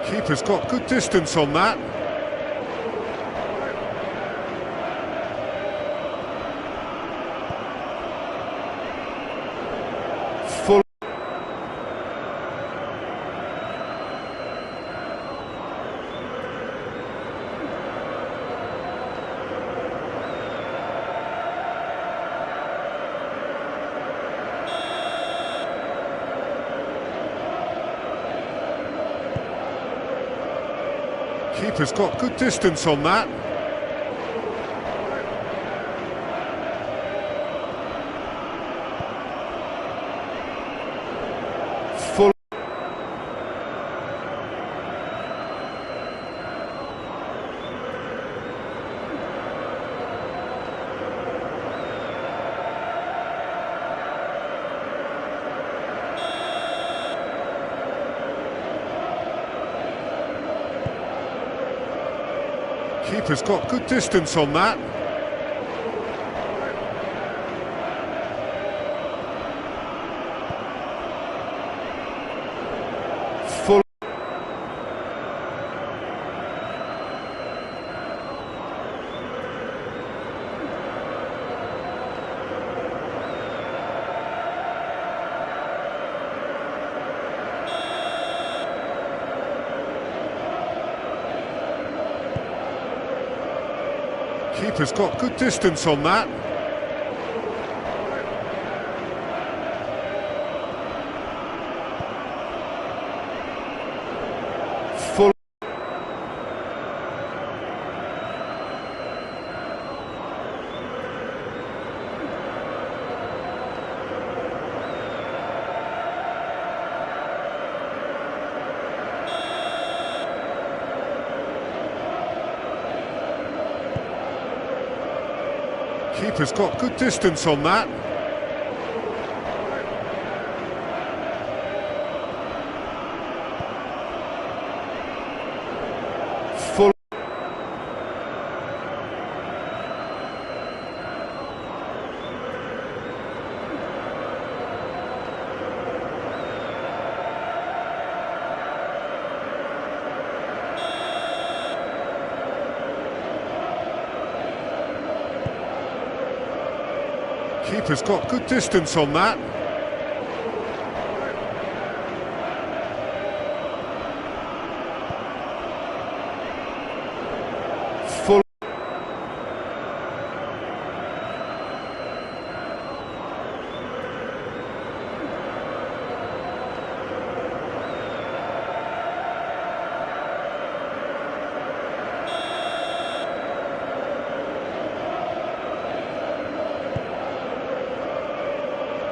Keeper's got good distance on that. Full. Keeper's got good distance on that. Full. Keeper's got good distance on that. Full. Keeper's got good distance on that. Full. Keeper's got good distance on that. Full. Keeper's got good distance on that. Full.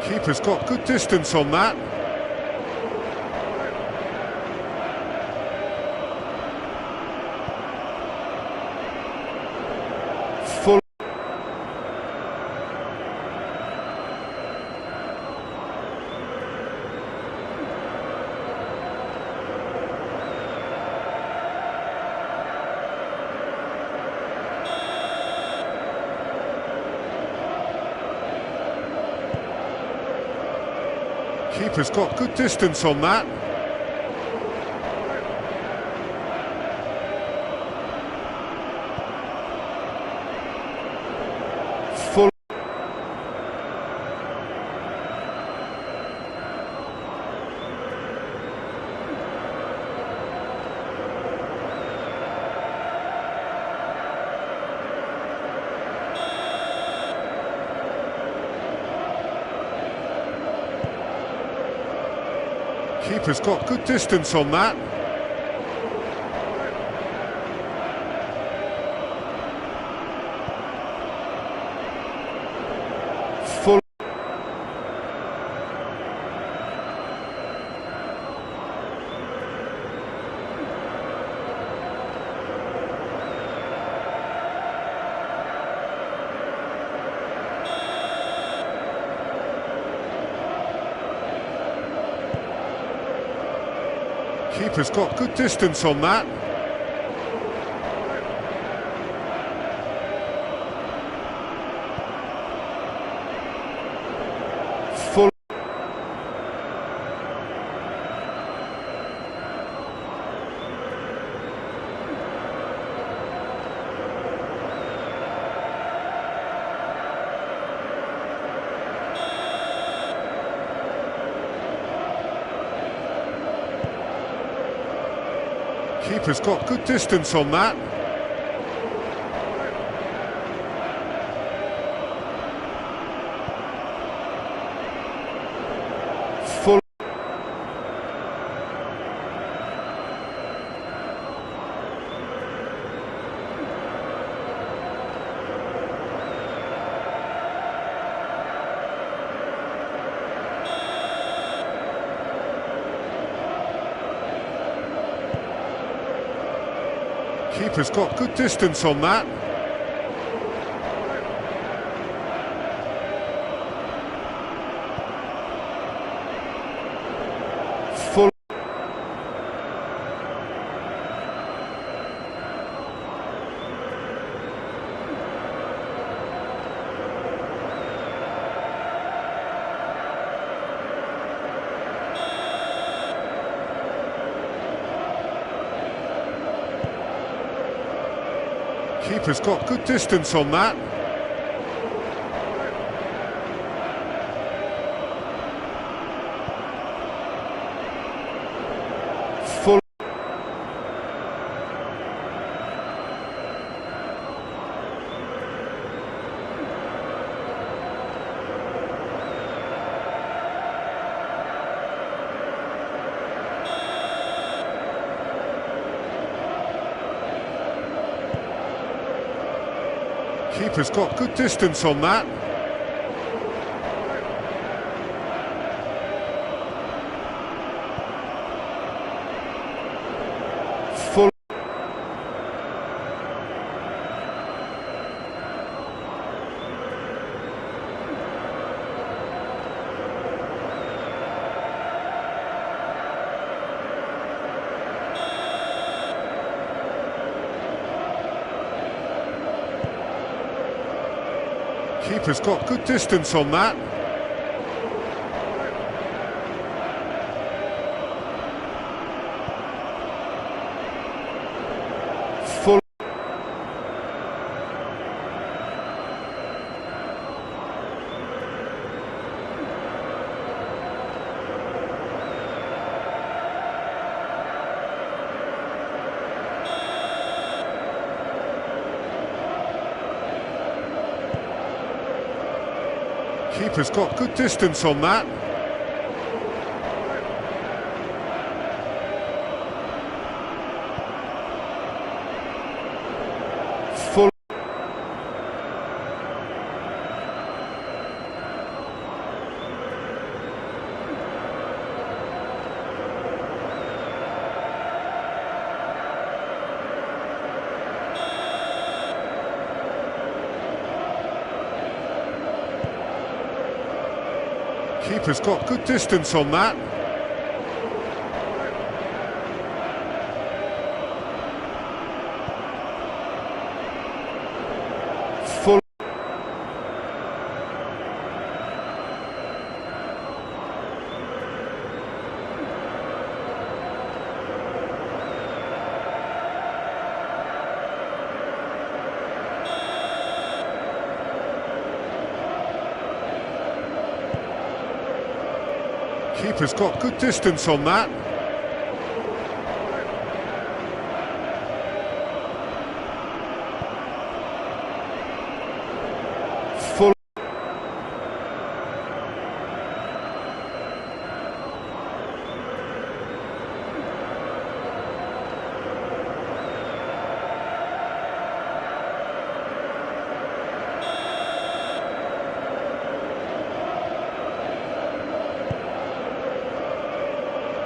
Keeper's got good distance on that. Full. Keeper's got good distance on that. Full. Keeper's got good distance on that. Full. Keeper's got good distance on that. Full. Keeper's got good distance on that. Full. Keeper's got good distance on that. Full. Keeper's got good distance on that. Full. Keeper's got good distance on that. Full. Keeper's got good distance on that. Full. Keeper's got good distance on that. Full. Keeper's got good distance on that. Full. Keeper's got good distance on that. Full.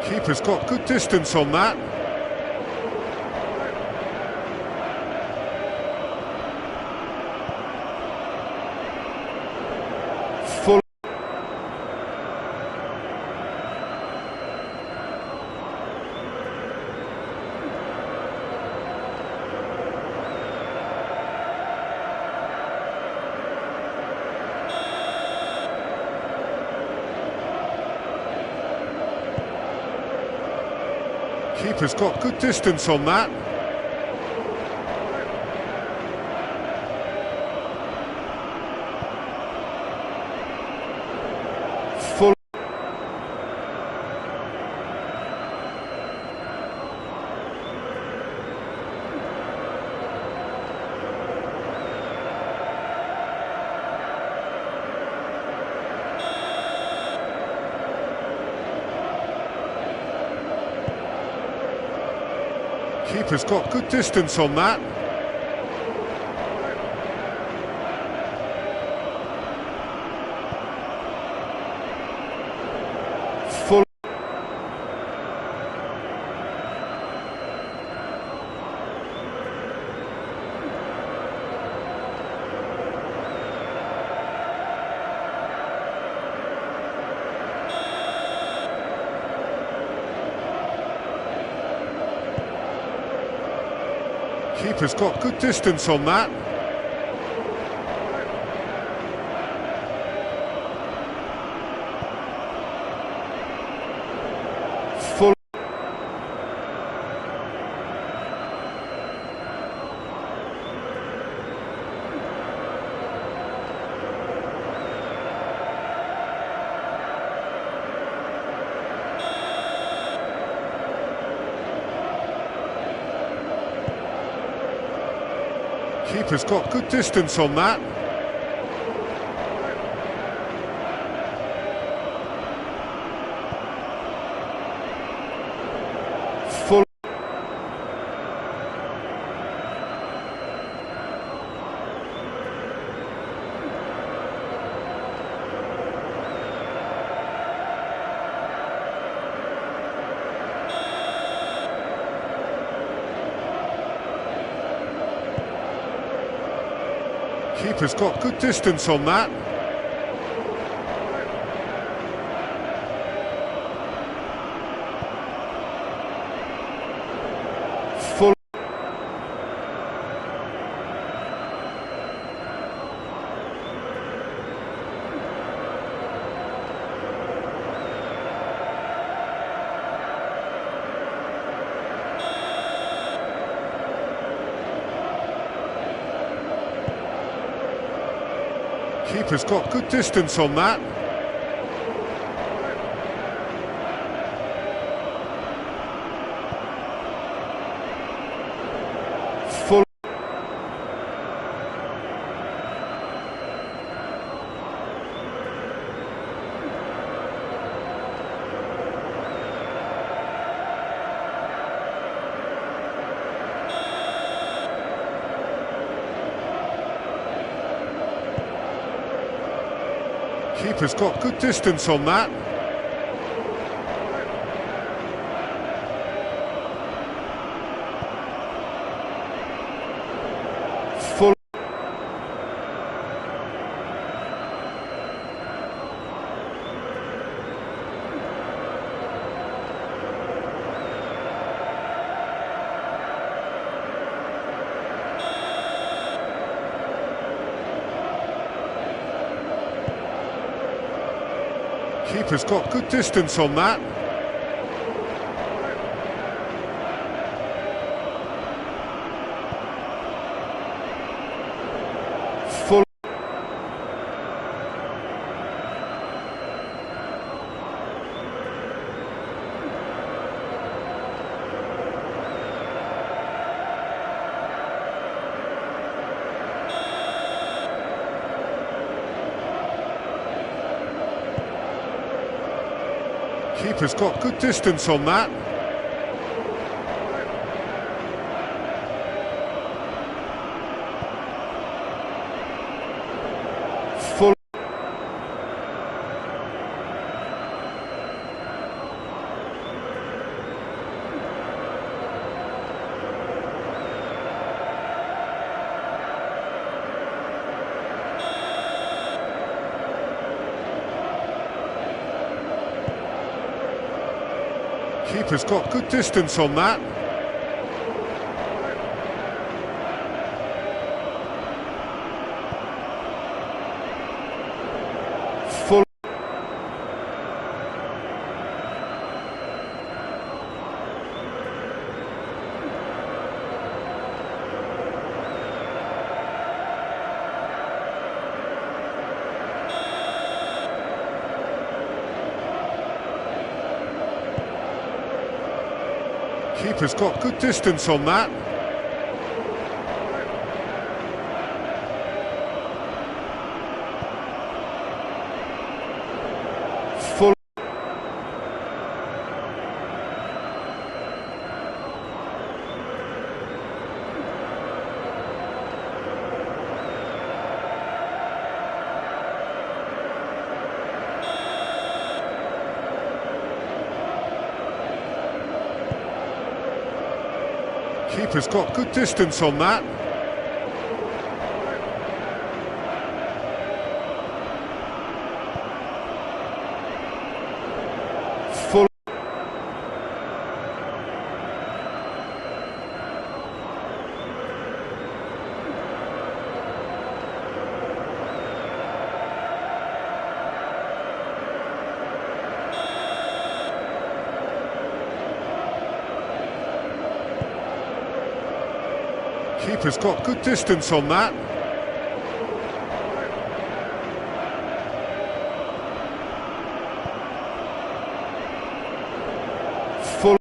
Keeper's got good distance on that. Full. Keeper's got good distance on that. Full. Keeper's got good distance on that. Full. Keeper's got good distance on that. Full. Keeper's got good distance on that. Full. Keeper's got good distance on that. Full. Keeper's got good distance on that. Full. Keeper's got good distance on that. Full. Keeper's got good distance on that. Full. Keeper's got good distance on that. Full. Keeper's got good distance on that. Full. Keeper's got good distance on that. Full. Keeper's got good distance on that. Full. Keeper's got good distance on that. Full.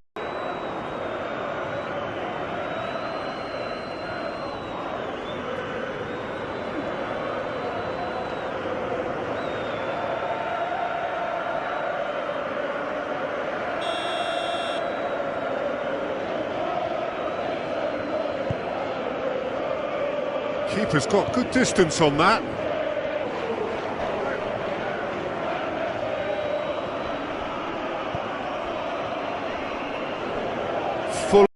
Keeper's got good distance on that. Full.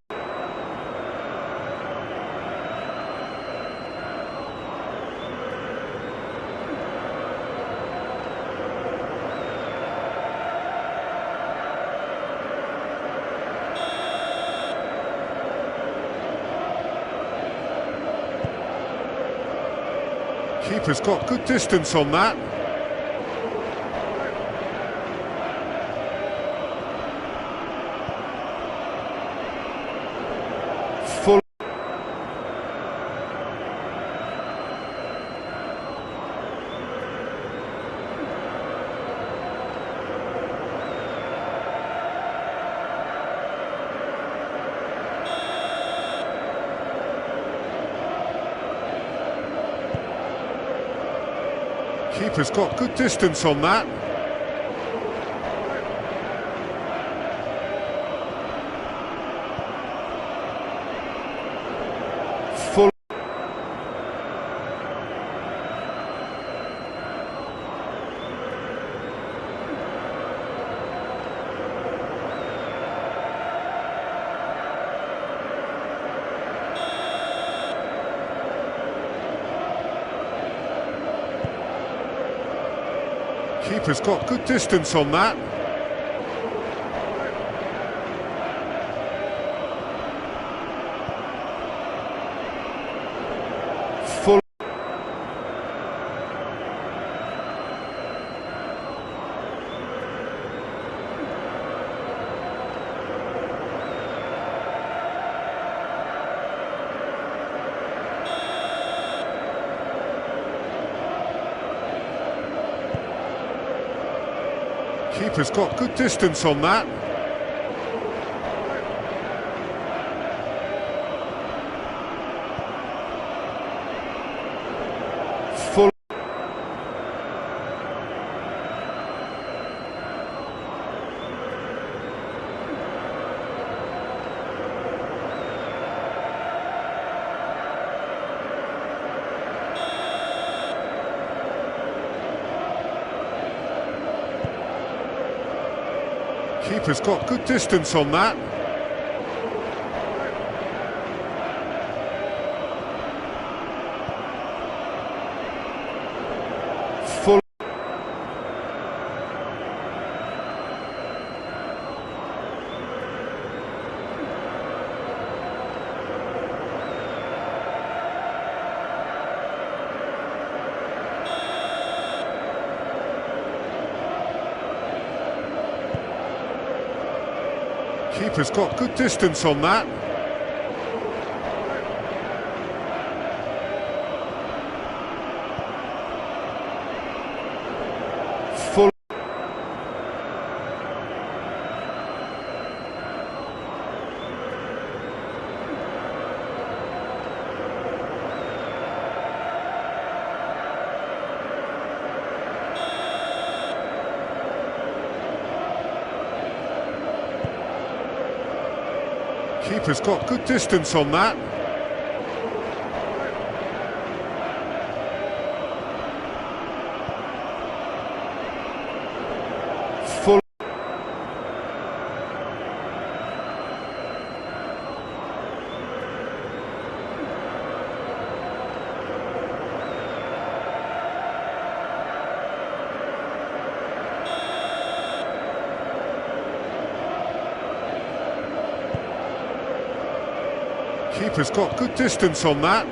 Keeper's got good distance on that. Full. Keeper's got good distance on that. Full. Keeper's got good distance on that. Full. Keeper's got good distance on that. Full. Keeper's got good distance on that. Full. Keeper's got good distance on that. Full. Keeper's got good distance on that. Full. Keeper's got good distance on that.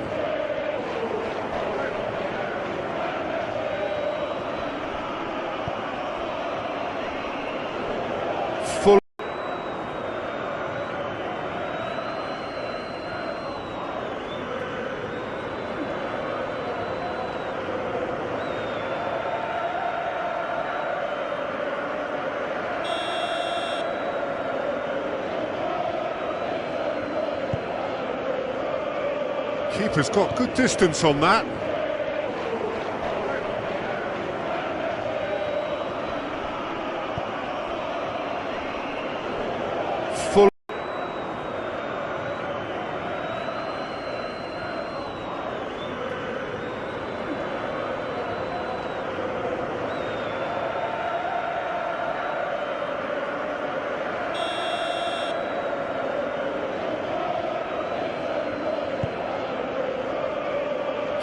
Full. Keeper's got good distance on that. Full.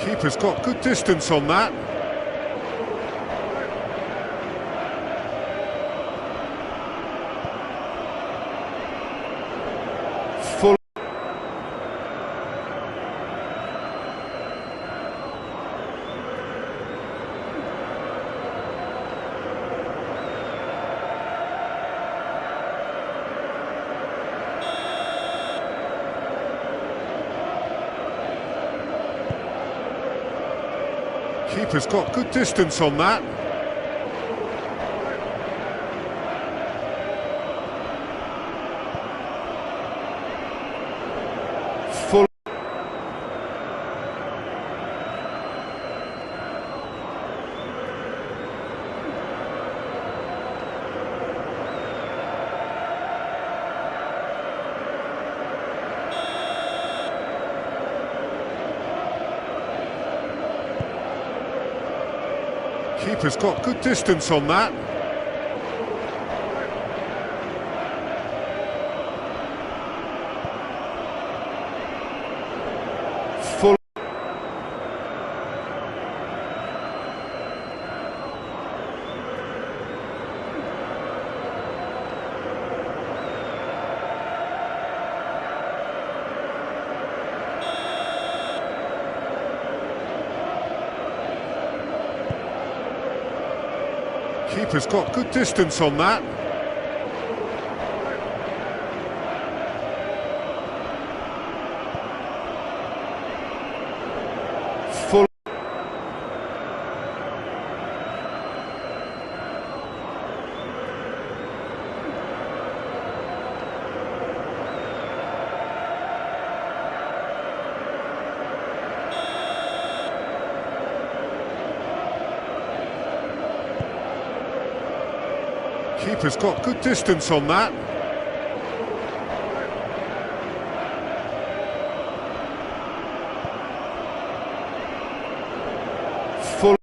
Keeper's got good distance on that. Full. Keeper's got good distance on that. Full. Keeper's got good distance on that. Full. Keeper's got good distance on that. Full. Keeper's got good distance on that. Full.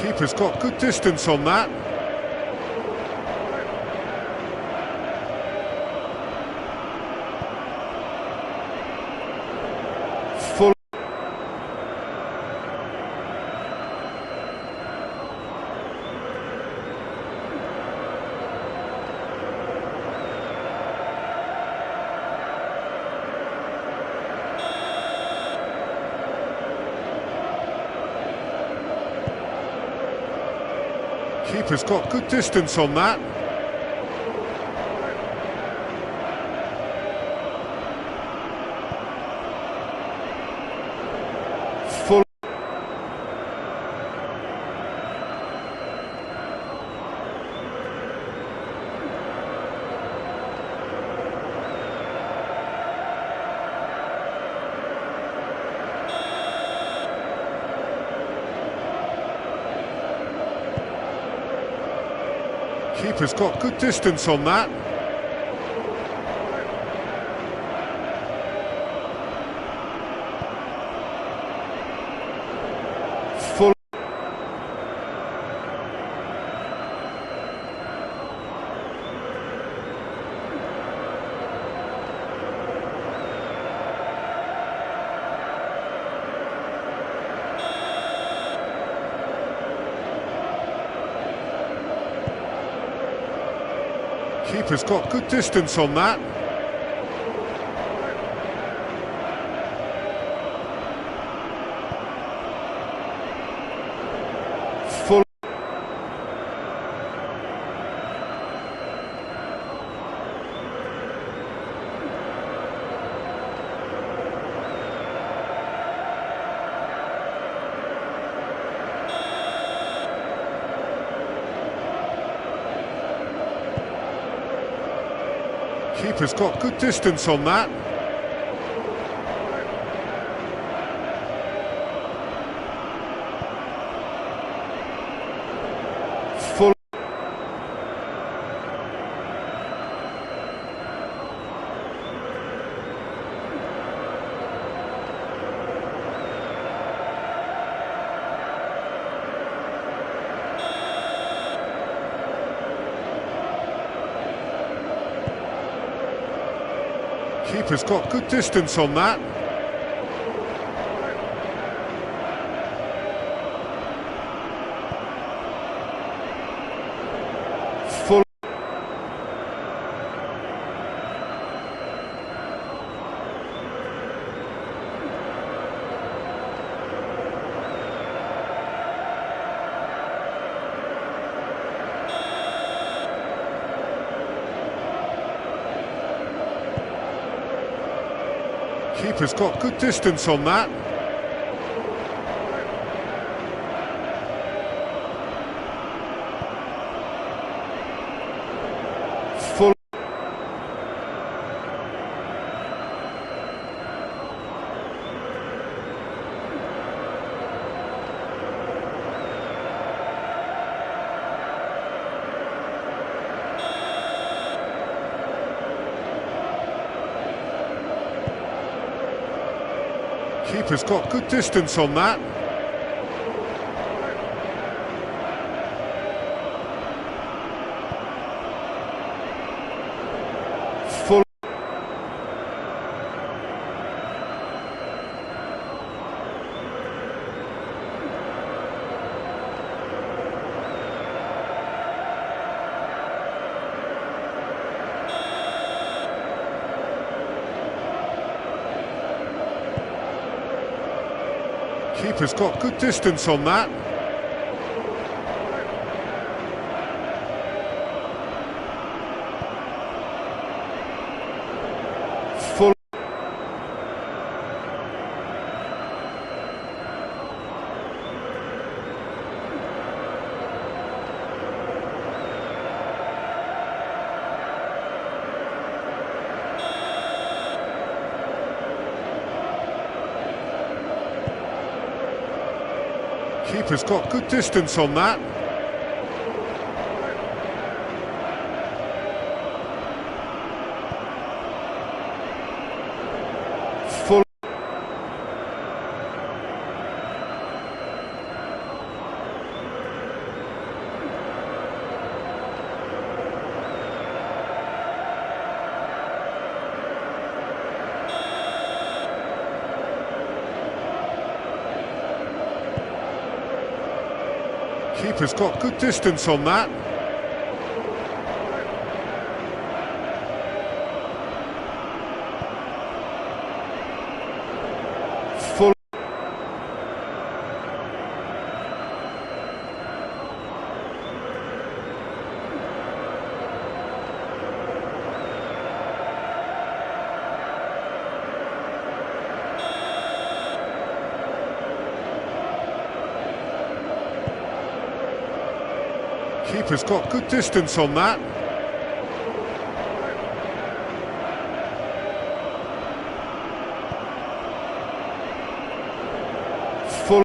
Keeper's got good distance on that. Full. Keeper's got good distance on that. Full. Keeper's got good distance on that. Full. Keeper's got good distance on that. Full. Keeper's got good distance on that. Full. Keeper's got good distance on that. Full. Keeper's got good distance on that. Full. Keeper's got good distance on that. Full. Keeper's got good distance on that. Full. Keeper's got good distance on that. Full. Keeper's got good distance on that. Full. Keeper's got good distance on that. Full.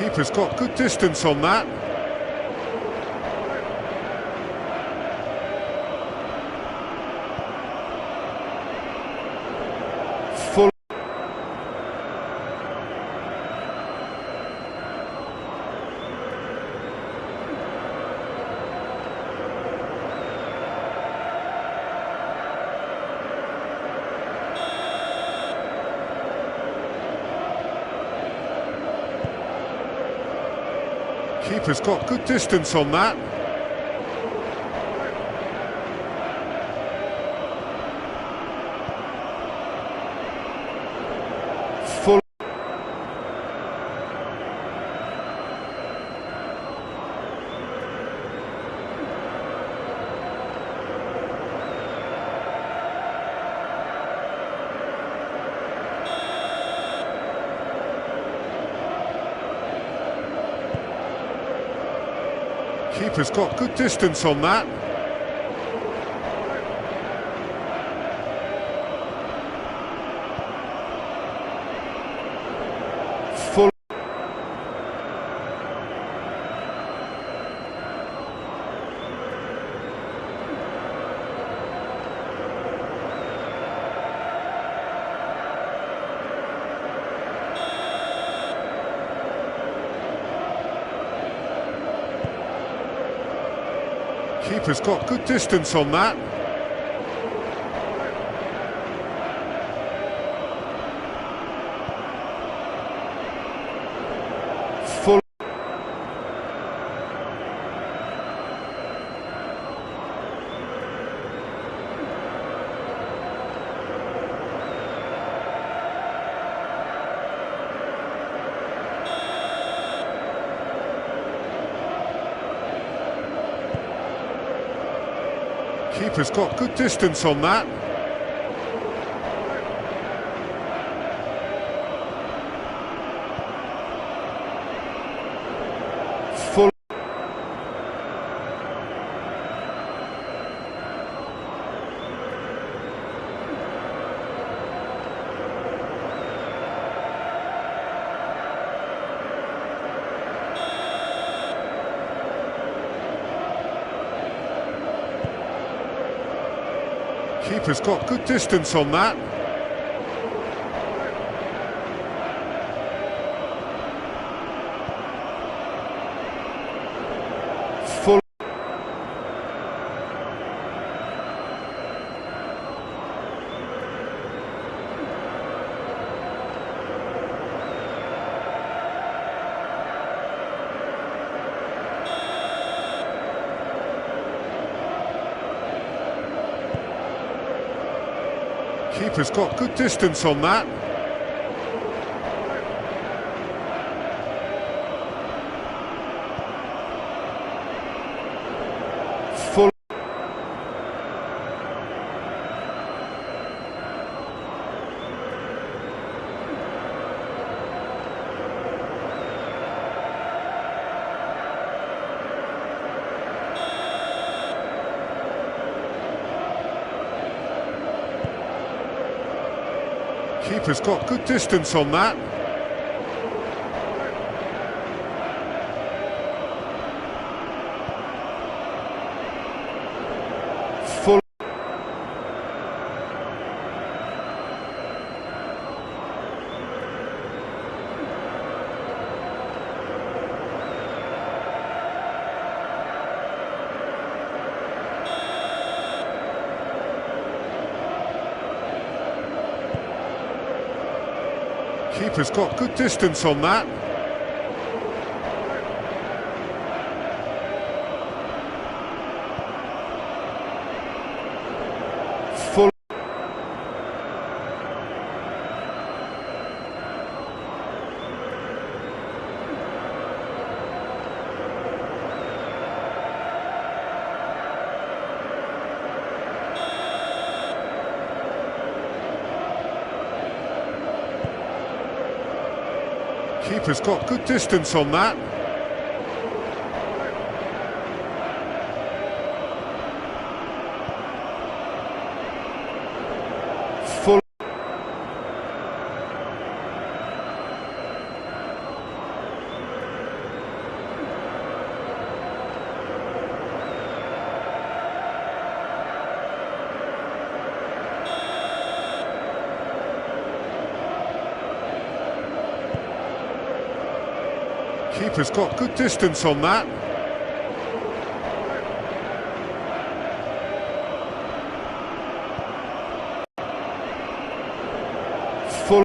Keeper's got good distance on that. Full. Keeper's got good distance on that. Full. Keeper's got good distance on that. Full. Keeper's got good distance on that. Full. Keeper's got good distance on that. Full. Keeper's got good distance on that. Full. Keeper's got good distance on that. Full. Keeper's got good distance on that. Full. Keeper's got good distance on that. Full. Keeper's got good distance on that. Full. Keeper's got good distance on that. Full.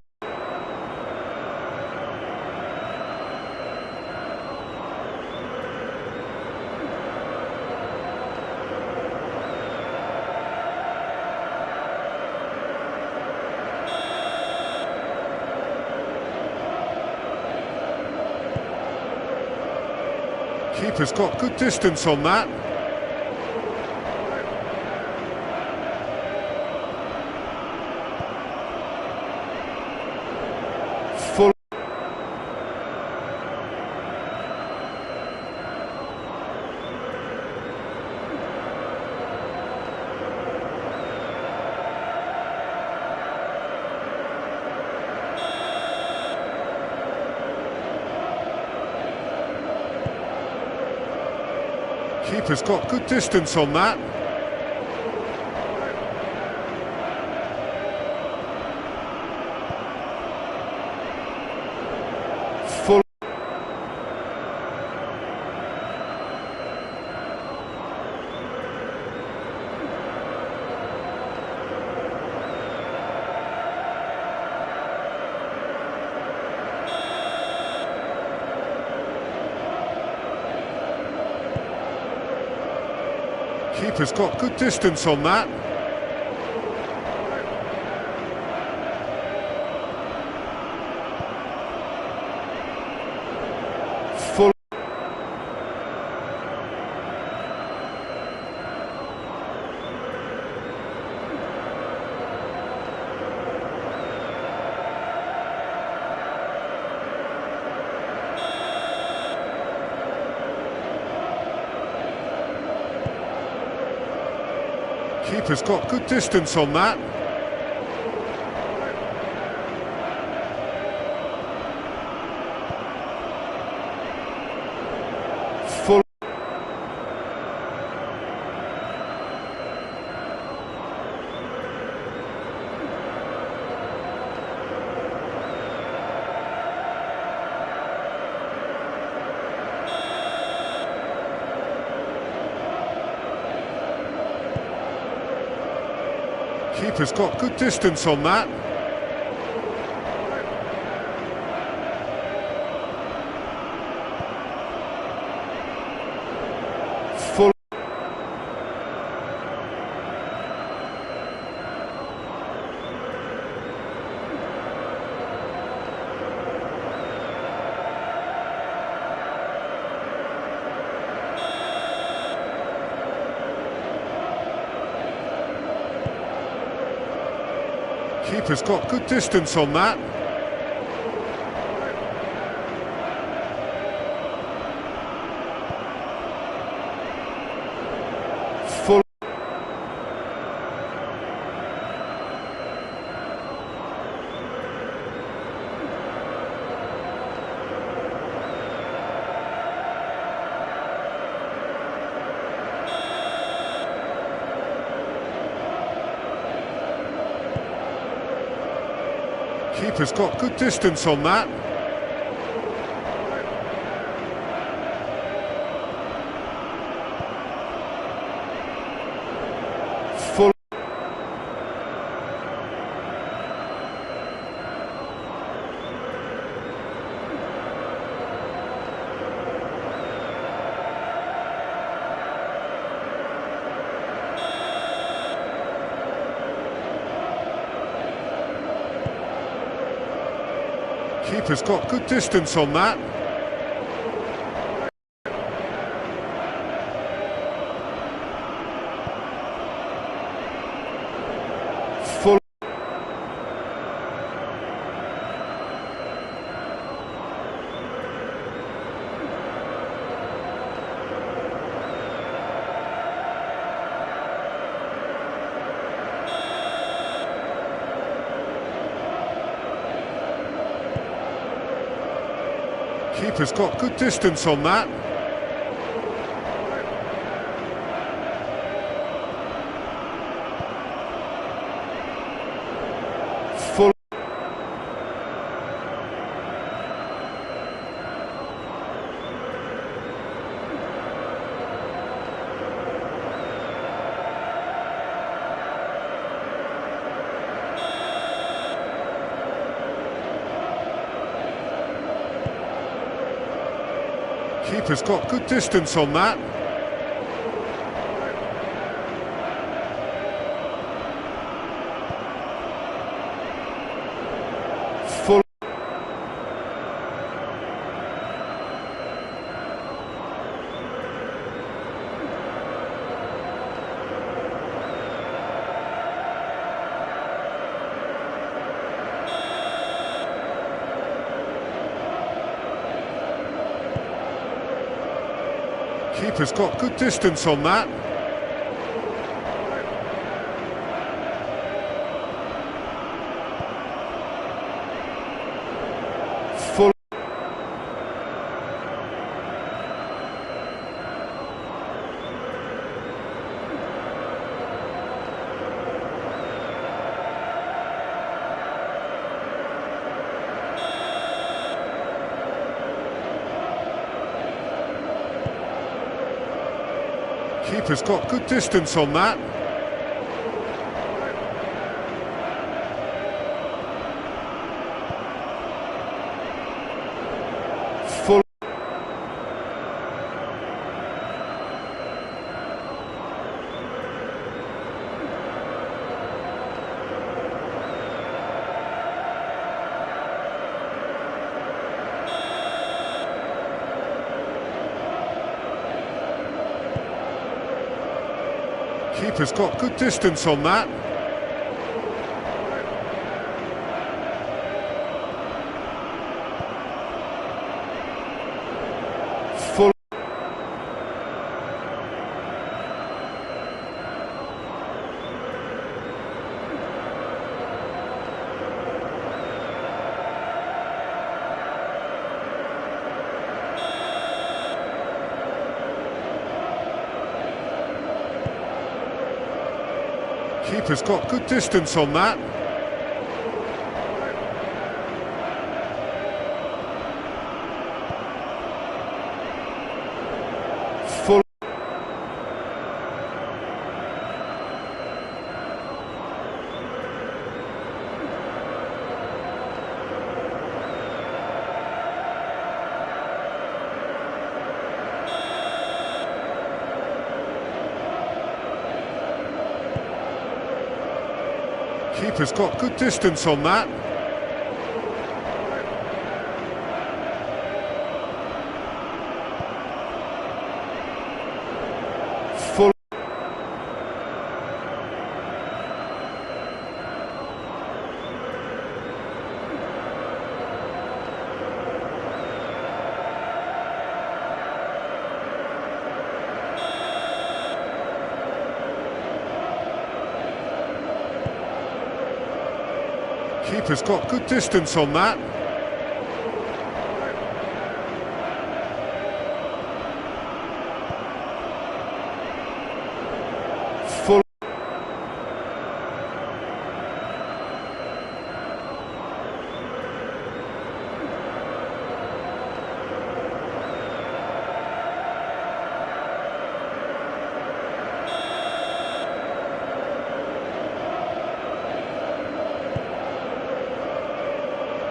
Keeper's got good distance on that. Full. Keeper's got good distance on that. Full. Keeper's got good distance on that. Full. Keeper's got good distance on that. Full. Keeper's got good distance on that. Full. Keeper's got good distance on that. Full. Keeper's got good distance on that. Full. Keeper's got good distance on that. Full. Keeper's got good distance on that. Full. Keeper's got good distance on that. Full. Keeper's got good distance on that. Full. Keeper's got good distance on that. Full. Keeper's got good distance on that. Full. Keeper's got good distance on that. Full. Keeper's got good distance on that. Full. Keeper's got good distance on that. Full.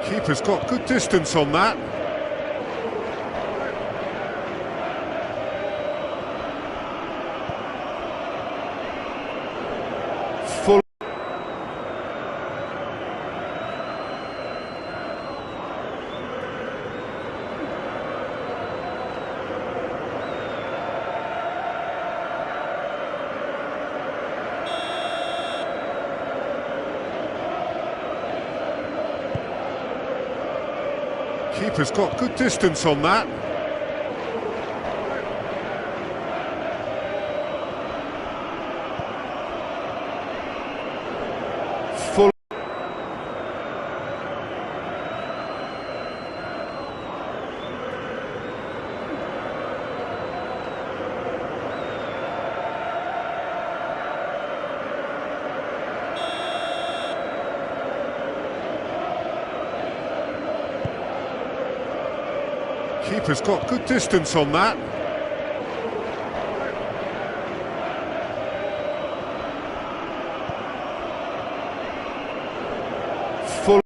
Keeper's got good distance on that. Full. Keeper's got good distance on that. Full. Keeper's got good distance on that. Full.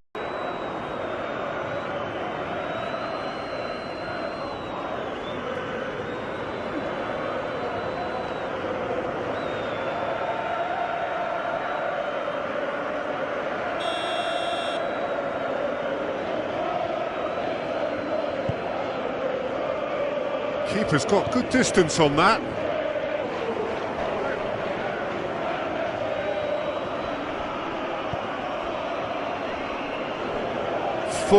Keeper's got good distance on that. Full.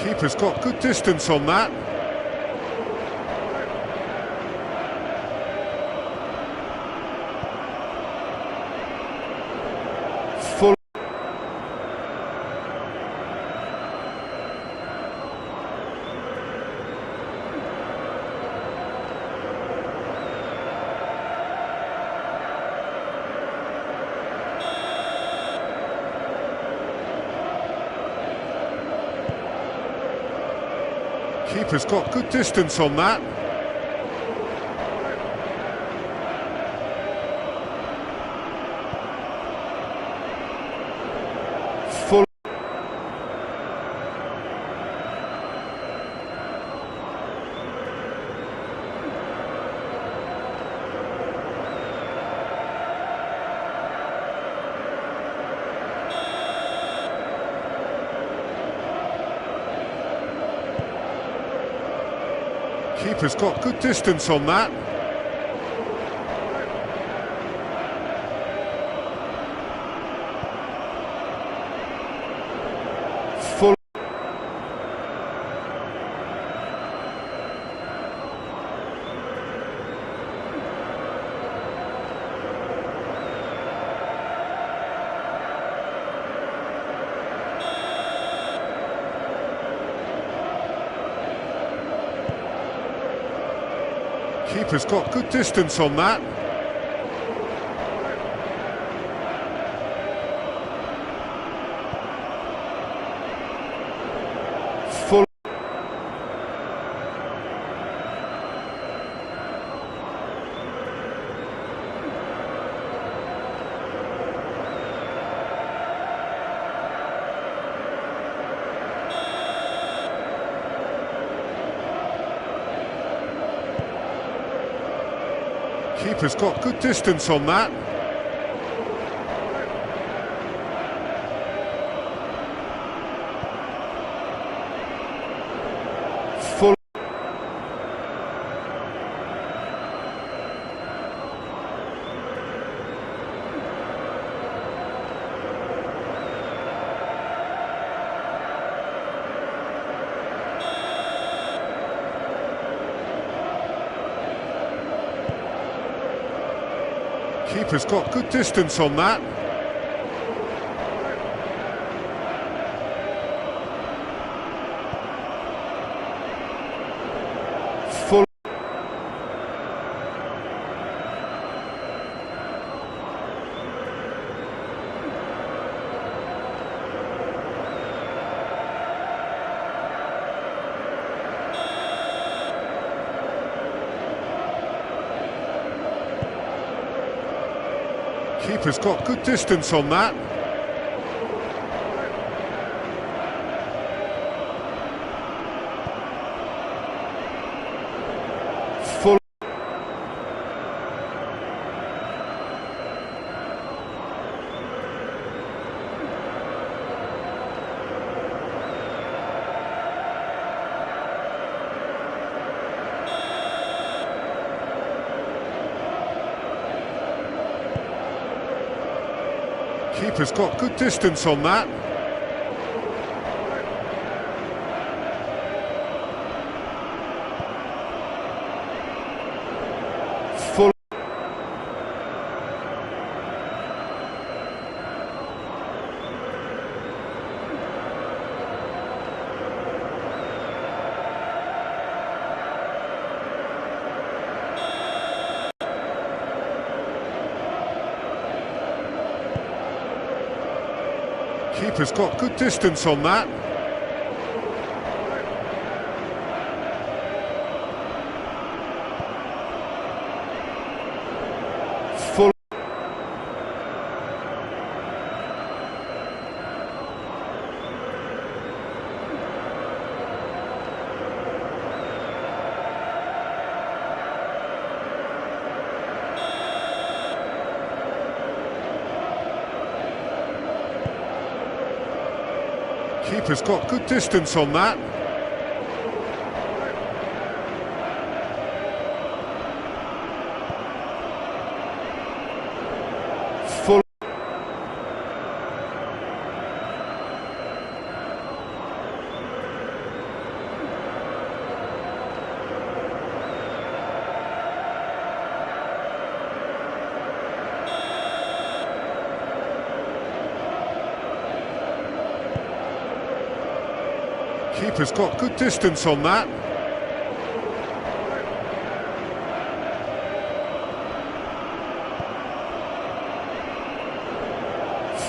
Keeper's got good distance on that. Full. Keeper's got good distance on that. Full. Keeper's got good distance on that. Full. Keeper's got good distance on that. Full. Keeper's got good distance on that. Full. Keeper's got good distance on that. Full. Keeper's got good distance on that. Full. Keeper's got good distance on that. Full. Keeper's got good distance on that. Full. Keeper's got good distance on that. Full. Keeper's got good distance on that.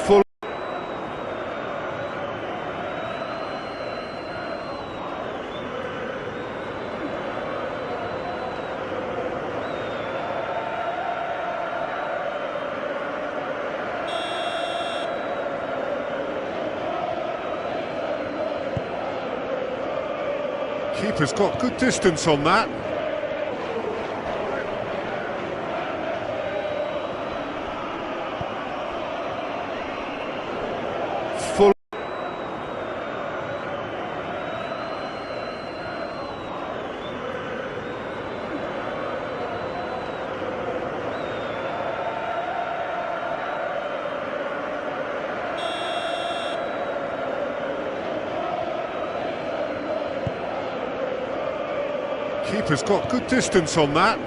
Full. Keeper's got good distance on that. Full. Keeper's got good distance on that.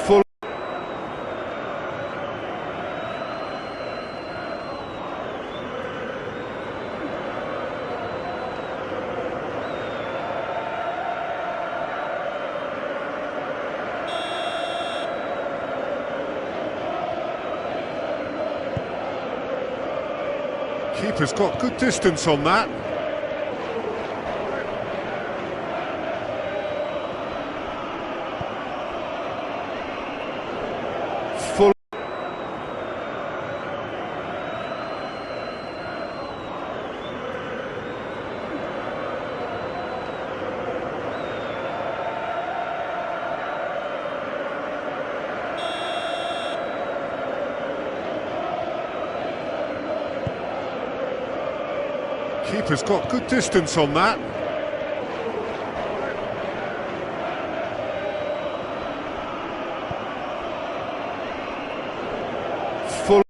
Full. Keeper's got good distance on that. Full. Keeper's got good distance on that. Full.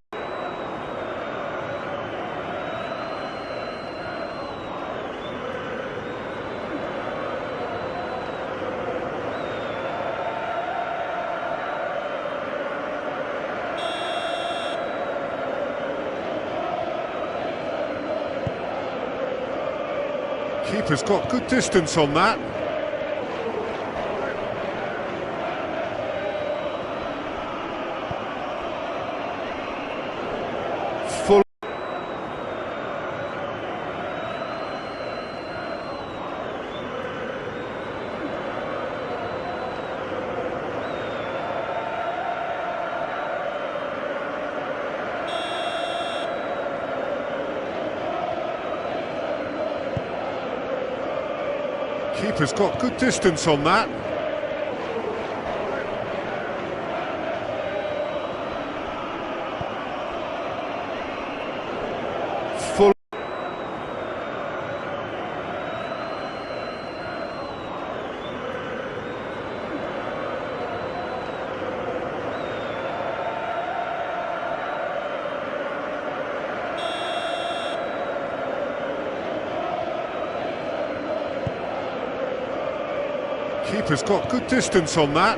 Keeper's got good distance on that. Full. Keeper's got good distance on that. Full. Keeper's got good distance on that.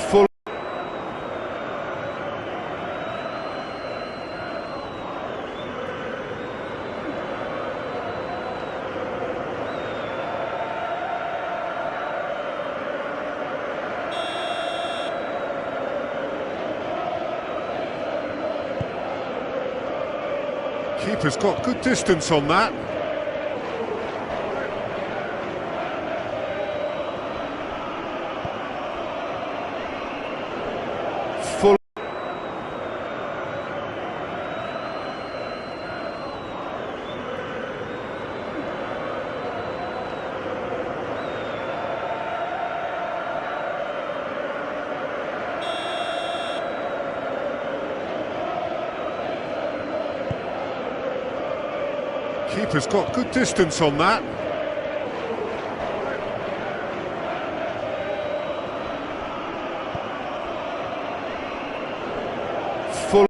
Full. Keeper's got good distance on that. Full. Keeper's got good distance on that. Full.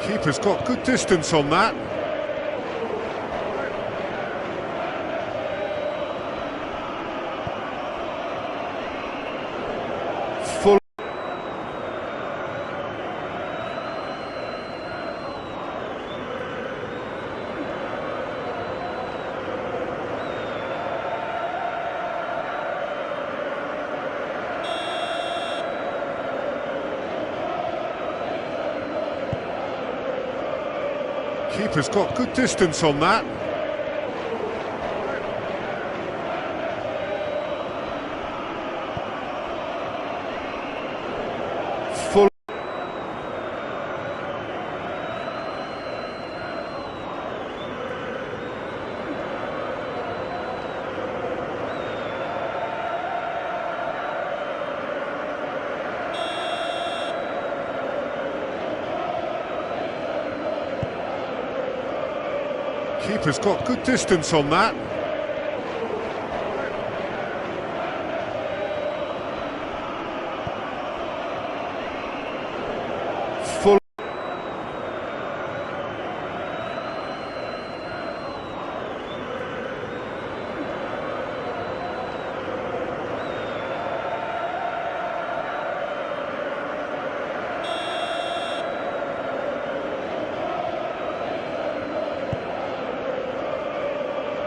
Keeper's got good distance on that. Full. Keeper's got good distance on that. Full. Keeper's got good distance on that. Full.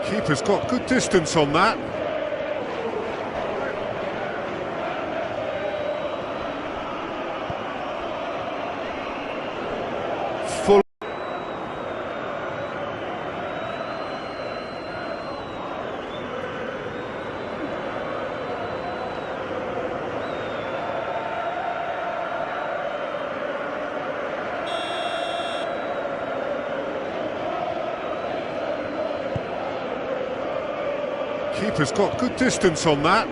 Keeper's got good distance on that. Full. Keeper's got good distance on that.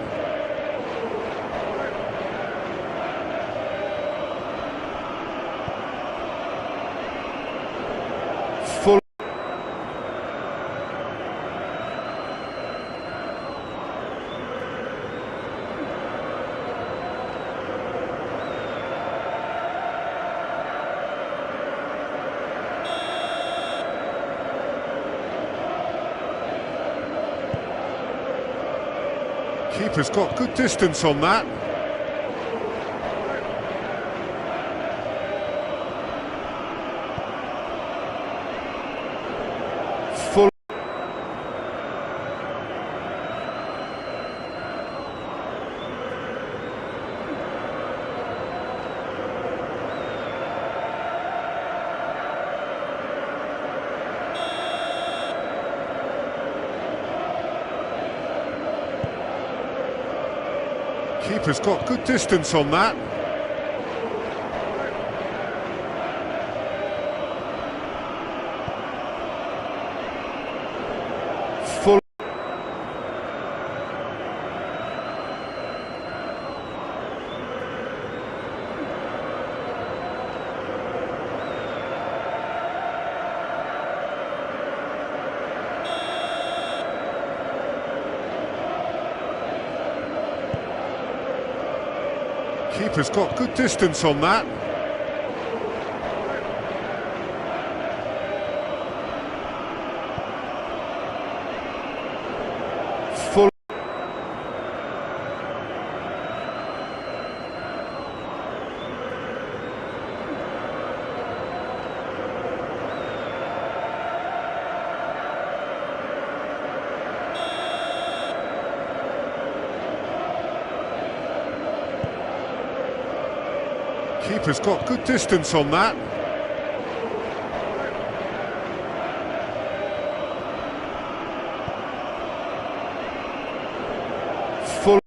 Full. Keeper's got good distance on that. Full. Keeper's got good distance on that. Full. Keeper's got good distance on that. Full. Keeper's got good distance on that. Full.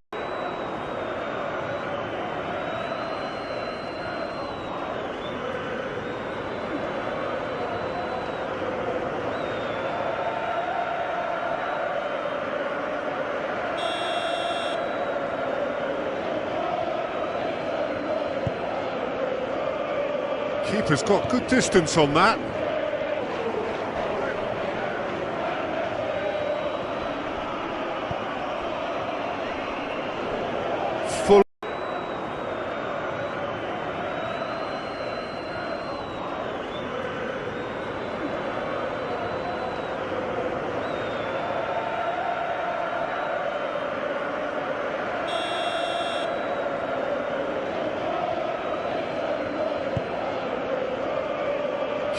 Keeper's got good distance on that. Full.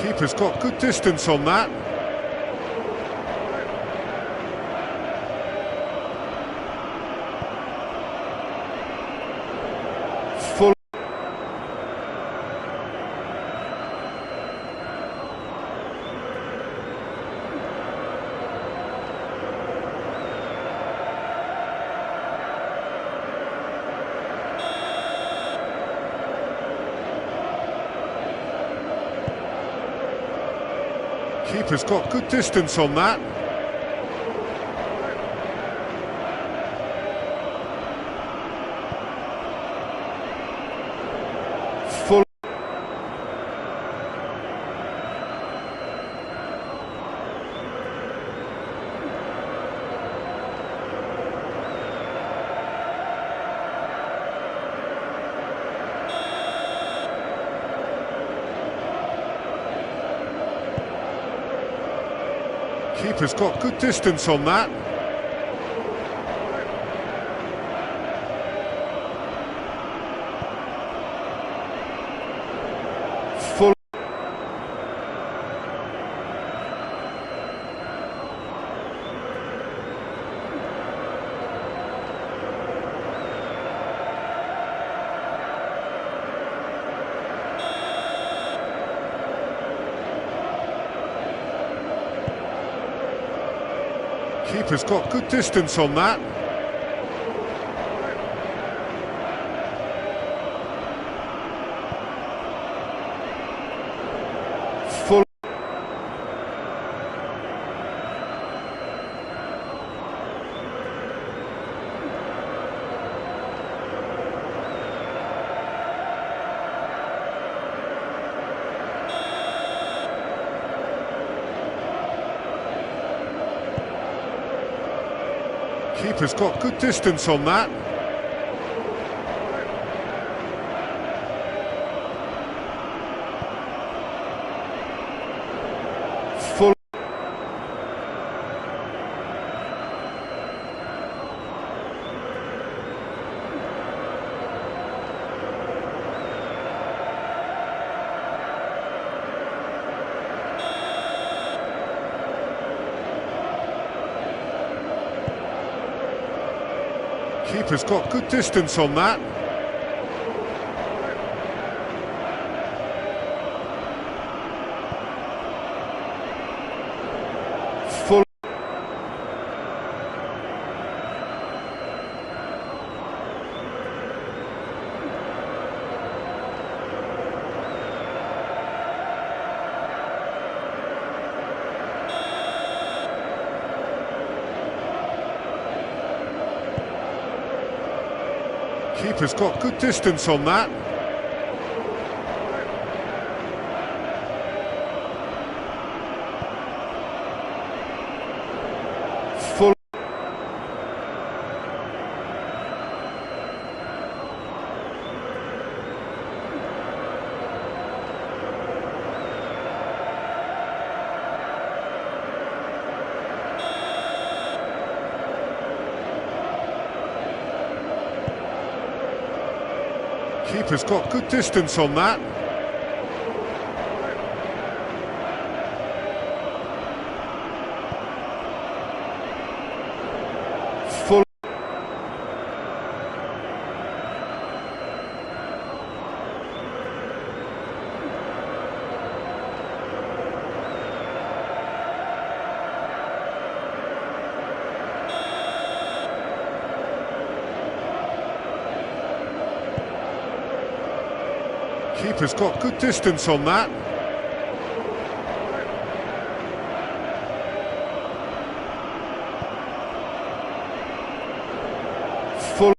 Keeper's got good distance on that. Full. Keeper's got good distance on that. Full. Keeper's got good distance on that. Full. Keeper's got good distance on that. Full. Keeper's got good distance on that. Full. Keeper's got good distance on that. Full. Keeper's got good distance on that. Full. Keeper's got good distance on that. Full. Keeper's got good distance on that. Full.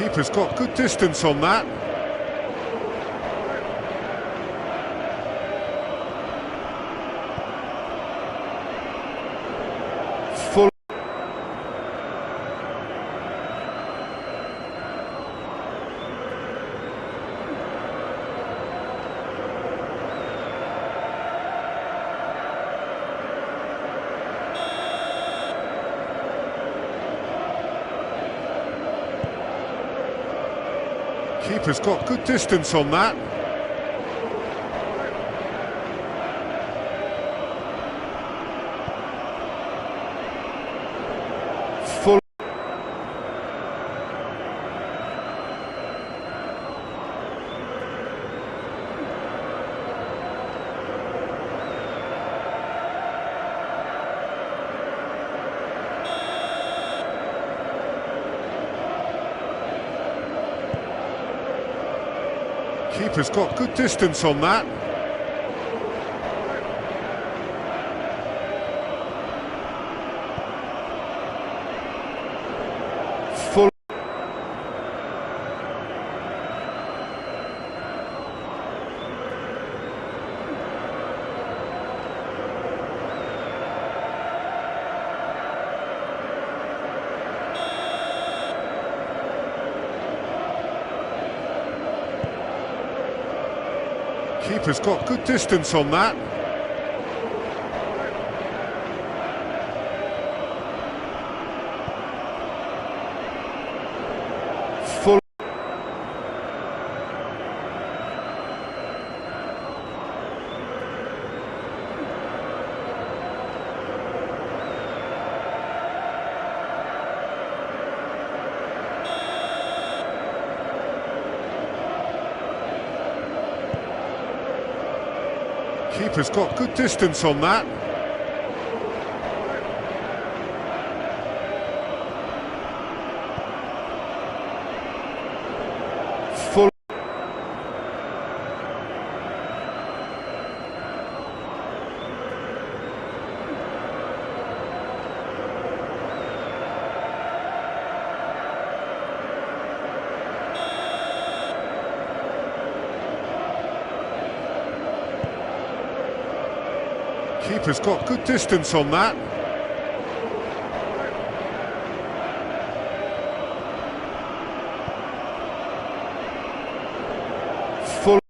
Keeper's got good distance on that. Full. Keeper's got good distance on that. Full. Keeper's got good distance on that. Full. Keeper's got good distance on that. Full. Keeper's got good distance on that. Full. Keeper's got good distance on that. Full.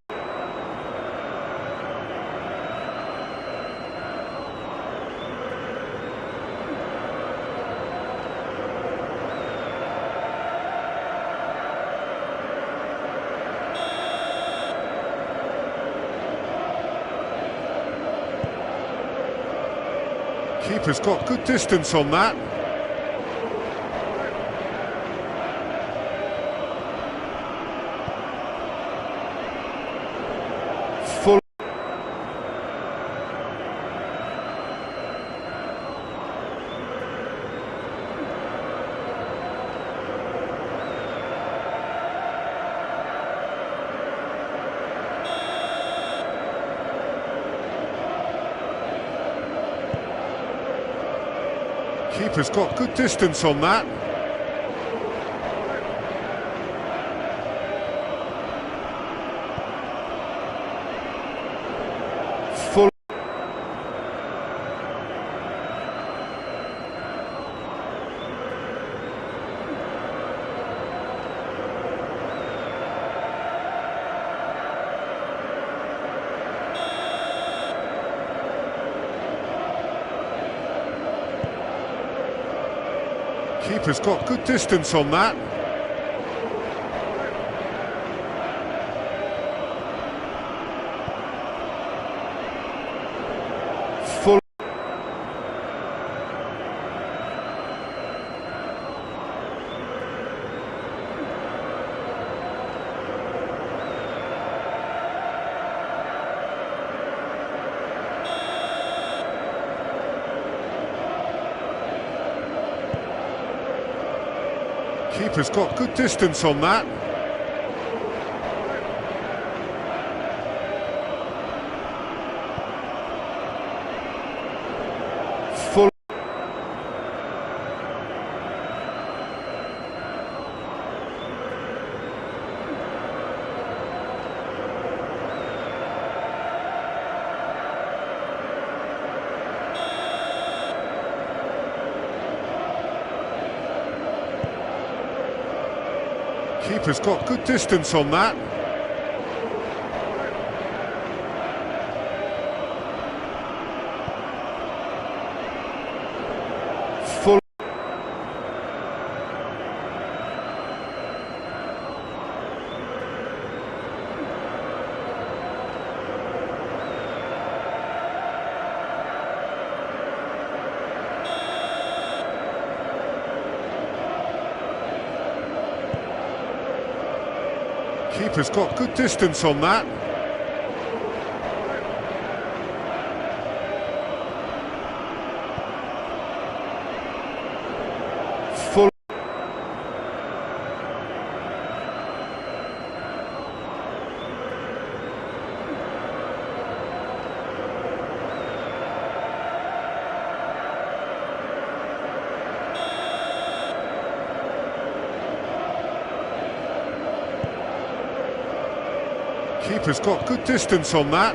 Keeper's got good distance on that. Full. Keeper's got good distance on that. Full. Keeper's got good distance on that. Full. Keeper's got good distance on that. Full. Keeper's got good distance on that. Full. Keeper's got good distance on that. Full. Keeper's got good distance on that.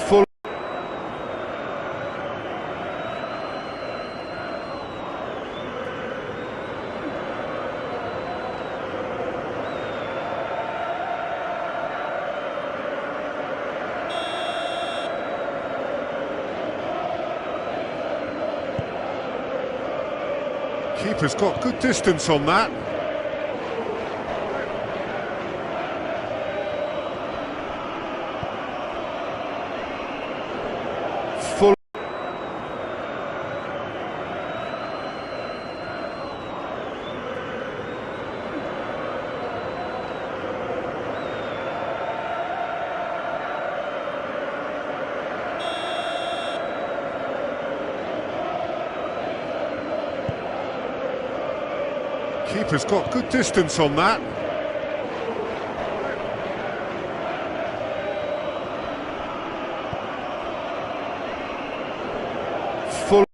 Full. Keeper's got good distance on that. Full. Keeper's got good distance on that. Full.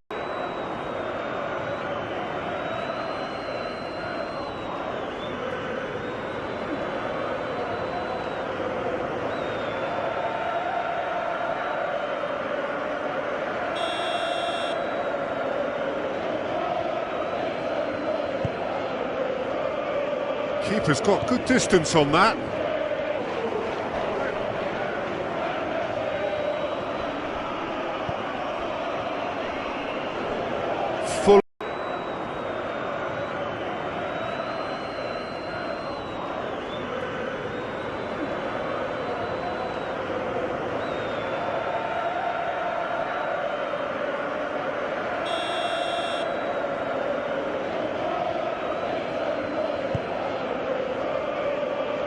Keeper's got good distance on that. Full.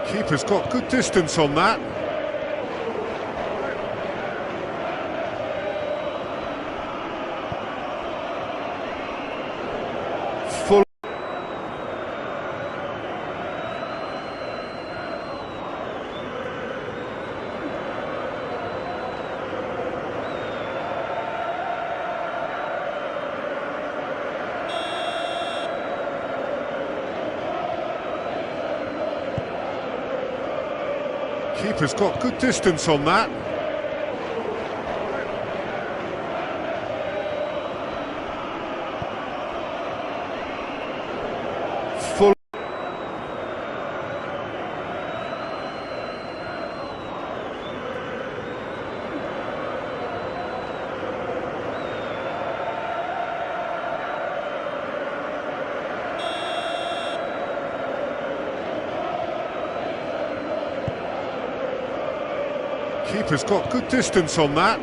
Keeper's got good distance on that. Full. Keeper's got good distance on that. Full. Keeper's got good distance on that.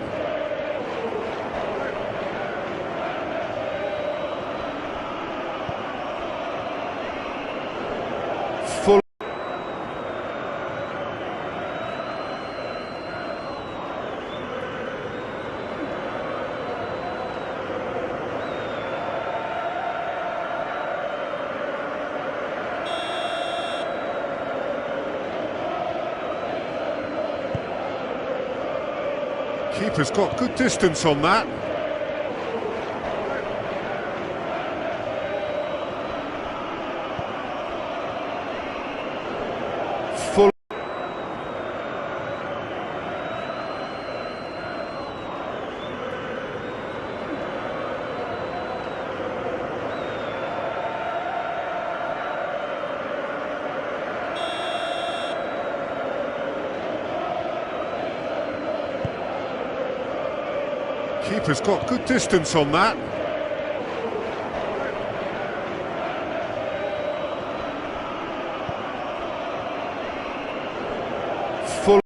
Full. Keeper's got good distance on that. Full. Keeper's got good distance on that. Full.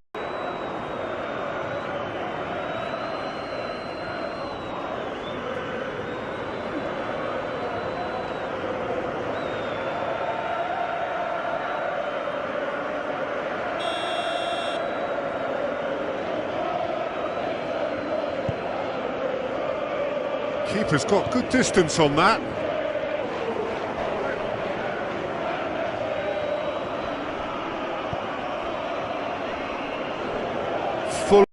Keeper's got good distance on that. Full.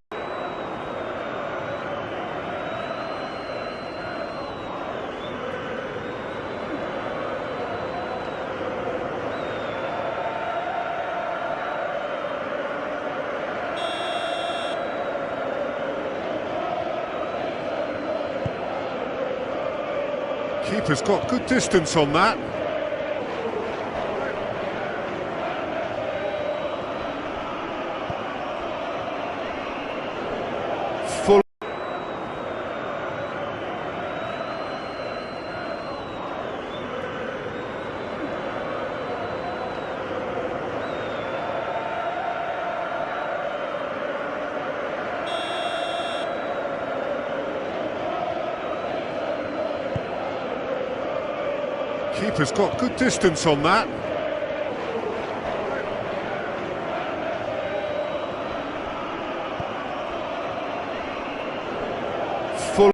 Keeper's got good distance on that. Full. Keeper's got good distance on that. Full.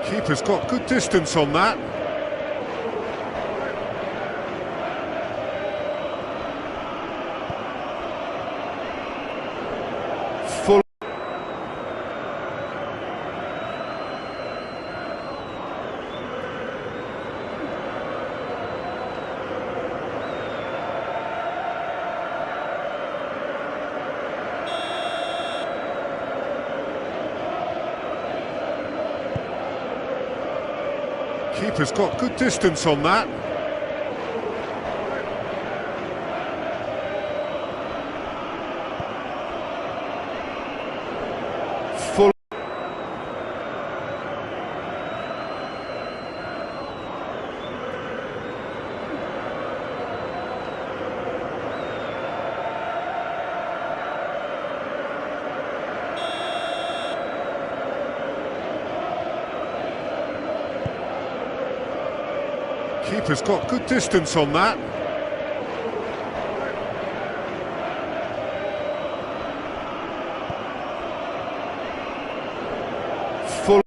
Keeper's got good distance on that. Full. Keeper's got good distance on that. Full. Keeper's got good distance on that. Full.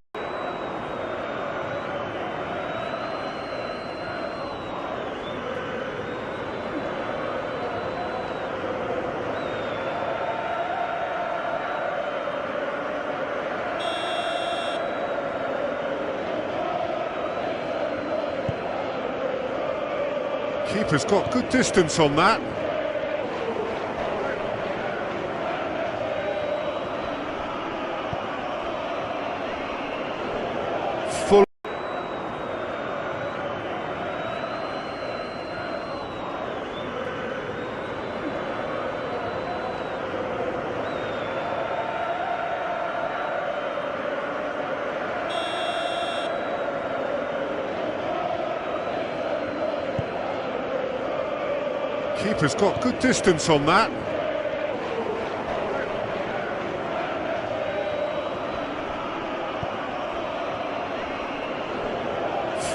Keeper's got good distance on that. Full. Keeper's got good distance on that.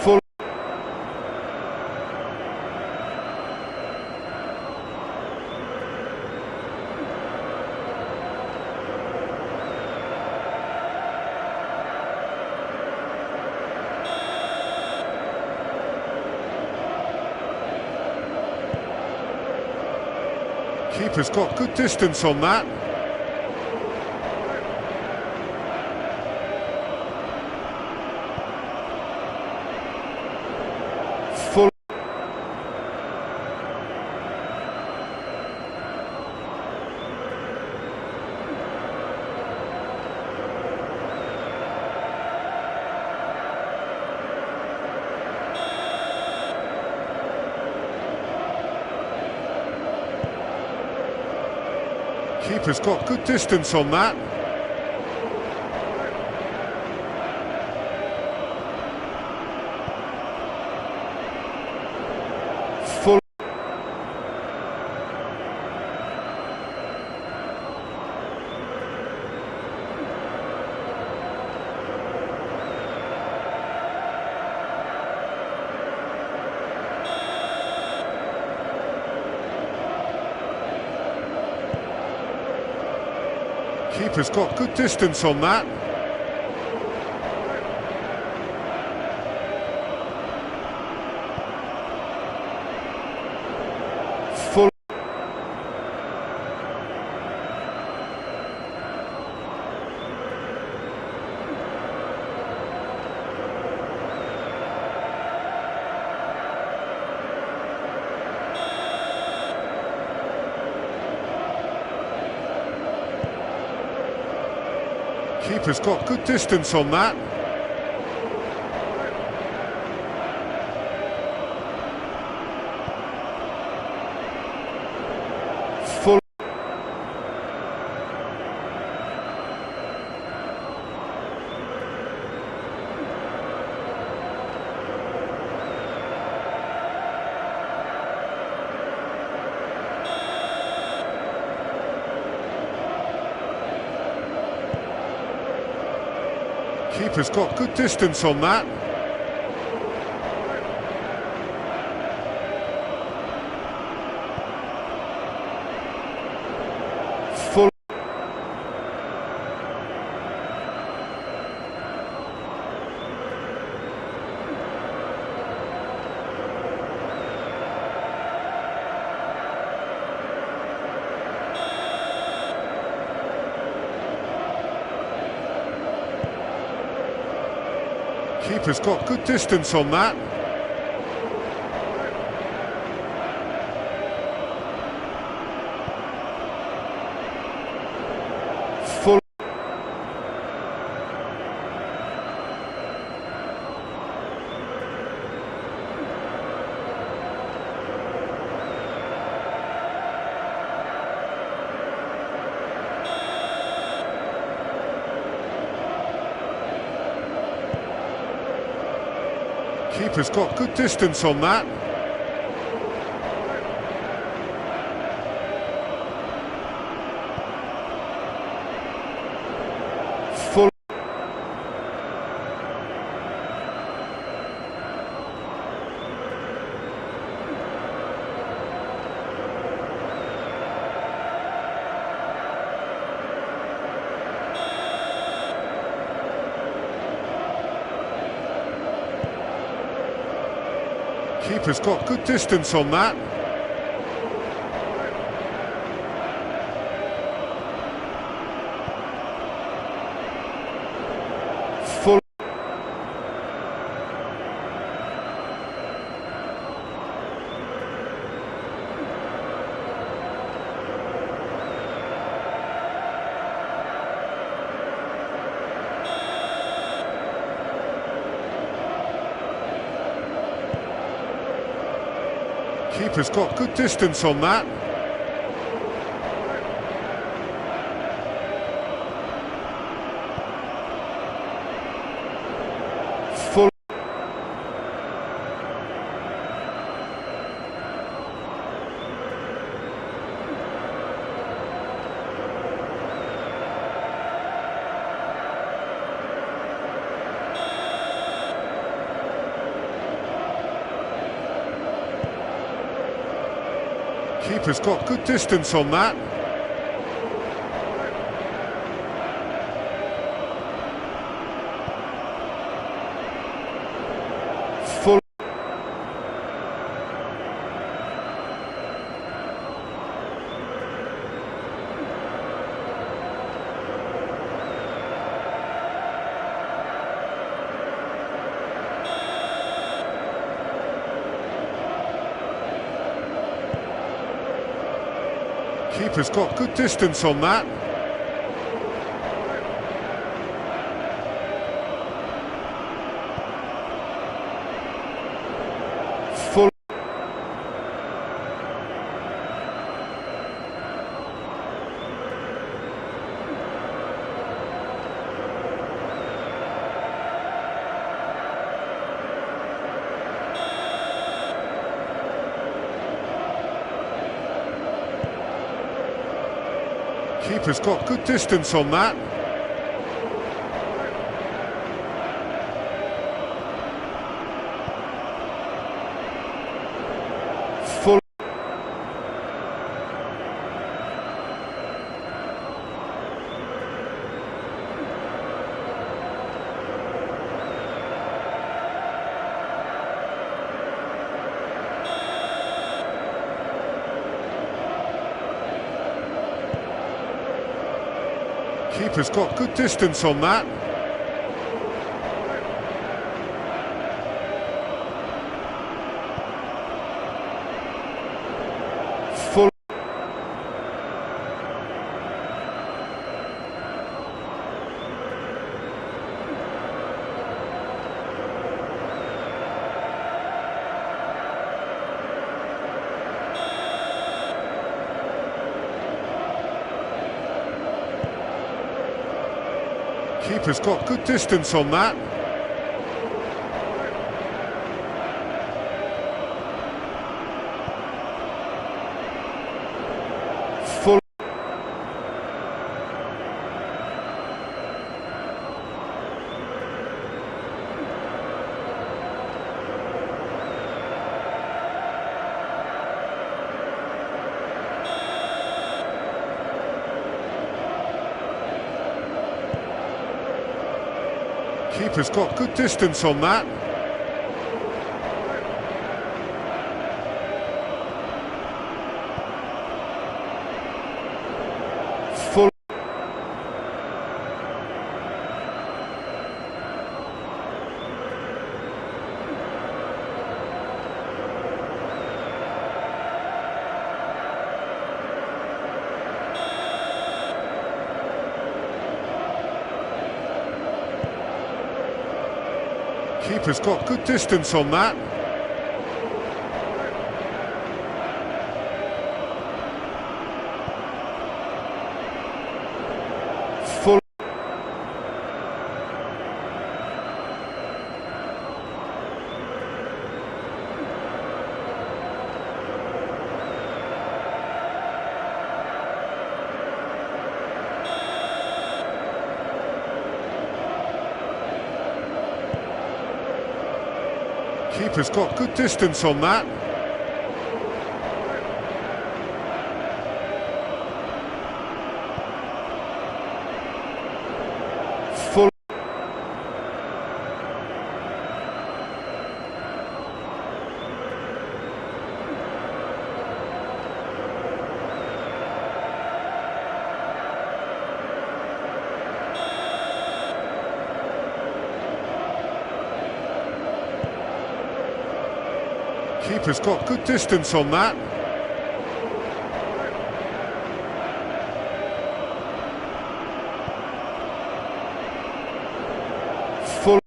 Full. Keeper's got good distance on that. Full. Keeper's got good distance on that. Full. Keeper's got good distance on that. Full. Keeper's got good distance on that. Full. Keeper's got good distance on that. Full. Keeper's got good distance on that. Full. Keeper's got good distance on that. Full. Keeper's got good distance on that. Full. Keeper's got good distance on that. Full. Keeper's got good distance on that. Full. Keeper's got good distance on that. Full. Keeper's got good distance on that. Full. Keeper's got good distance on that. Full. Keeper's got good distance on that. Full. Keeper's got good distance on that. Full. Keeper's got good distance on that. Full. Keeper's got good distance on that. Full. Keeper's got good distance on that. Full.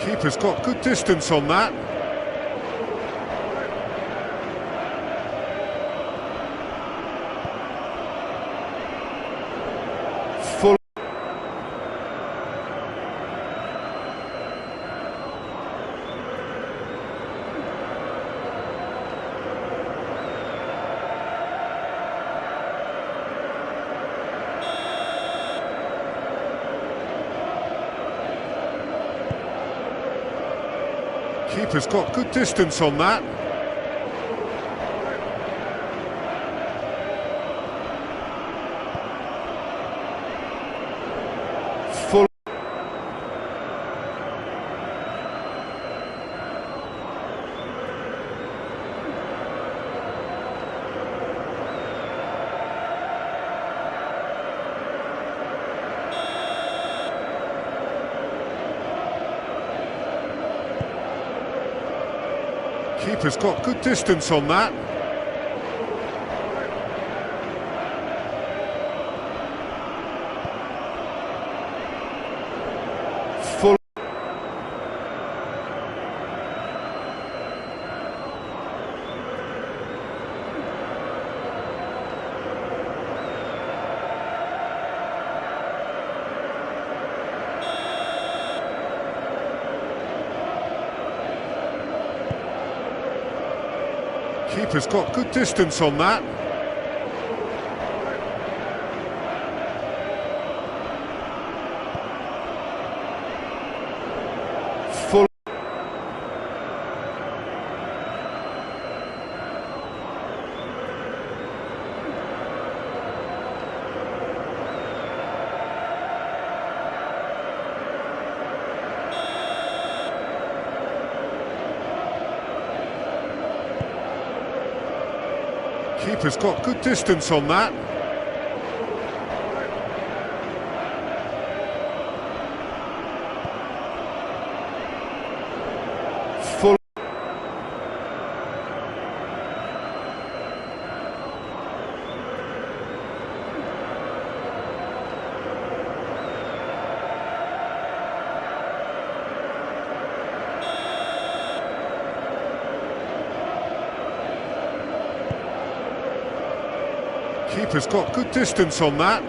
Keeper's got good distance on that. Full. Keeper's got good distance on that. Full. Keeper's got good distance on that. Full. Keeper's got good distance on that. Full. Keeper's got good distance on that. Full. Keeper's got good distance on that.